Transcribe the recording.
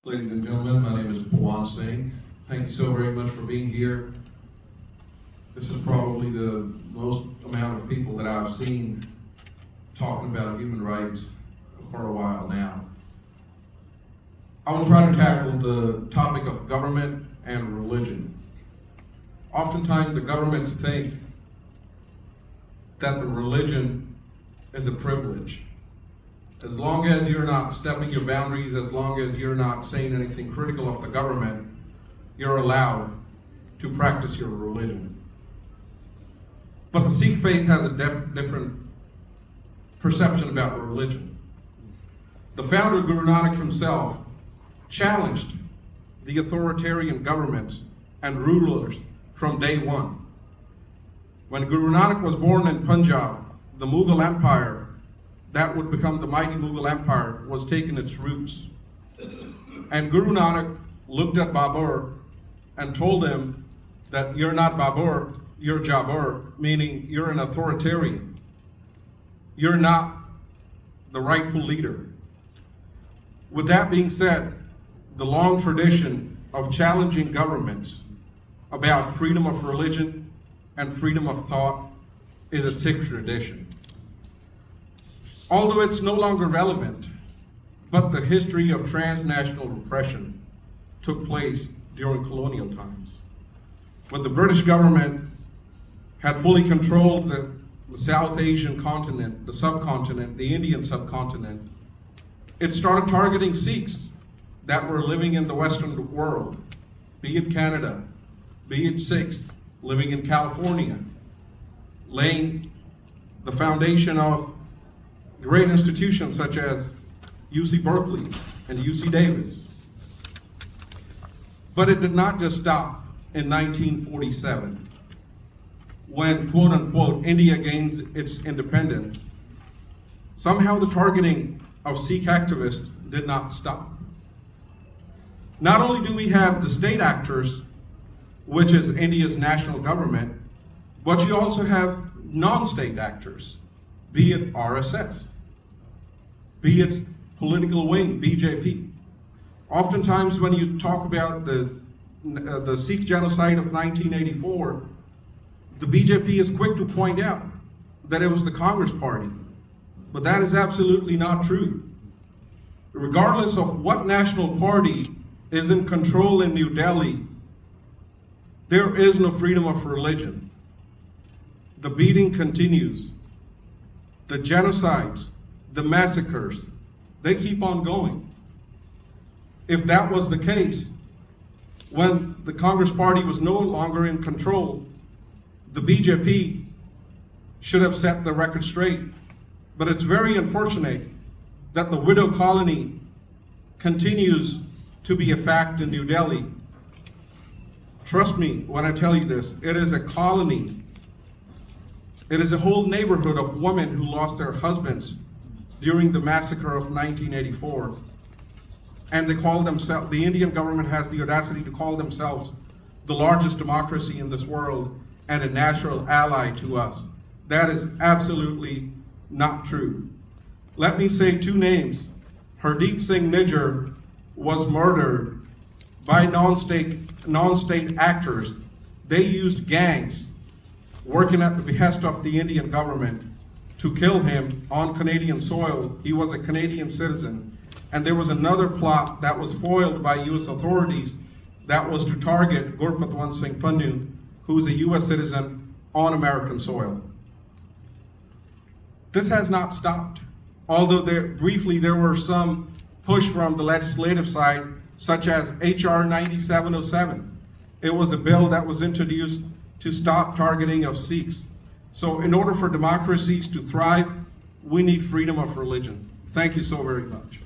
Ladies and gentlemen, my name is Pawanjit Singh. Thank you so very much for being here. This is probably the most amount of people that I've seen talking about human rights for a while now. I will try to tackle the topic of government and religion. Oftentimes the governments think that the religion is a privilege. As long as you're not stepping your boundaries, as long as you're not saying anything critical of the government, you're allowed to practice your religion. But the Sikh faith has a different perception about religion. The founder, Guru Nanak himself, challenged the authoritarian governments and rulers from day one. When Guru Nanak was born in Punjab, the Mughal Empire that would become the mighty Mughal Empire was taking its roots. And Guru Nanak looked at Babur and told him that you're not Babur, you're Jabur, meaning you're an authoritarian. You're not the rightful leader. With that being said, the long tradition of challenging governments about freedom of religion and freedom of thought is a Sikh tradition. Although it's no longer relevant, but the history of transnational repression took place during colonial times. When the British government had fully controlled the South Asian continent, the subcontinent, the Indian subcontinent, it started targeting Sikhs that were living in the Western world, be it Canada, be it Sikhs living in California, laying the foundation of great institutions such as UC Berkeley and UC Davis. But it did not just stop in 1947, when, quote unquote, India gained its independence. Somehow the targeting of Sikh activists did not stop. Not only do we have the state actors, which is India's national government, but you also have non-state actors, be it RSS, be it political wing, BJP. Oftentimes when you talk about the Sikh genocide of 1984, the BJP is quick to point out that it was the Congress Party, but that is absolutely not true. Regardless of what national party is in control in New Delhi, there is no freedom of religion. The beating continues. The genocides, the massacres, they keep on going. If that was the case, when the Congress Party was no longer in control, the BJP should have set the record straight. But it's very unfortunate that the widow colony continues to be a fact in New Delhi. Trust me when I tell you this, it is a colony. It is a whole neighborhood of women who lost their husbands during the massacre of 1984. And they call themselves, the Indian government has the audacity to call themselves the largest democracy in this world and a natural ally to us. That is absolutely not true. Let me say two names. Hardeep Singh Nijjar was murdered by non-state actors. They used gangs working at the behest of the Indian government to kill him on Canadian soil. He was a Canadian citizen. And there was another plot that was foiled by US authorities that was to target Gurpatwant Singh Pannu, who's a US citizen on American soil. This has not stopped. Although briefly there were some push from the legislative side, such as HR 9707. It was a bill that was introduced to stop targeting of Sikhs. So in order for democracies to thrive, we need freedom of religion. Thank you so very much.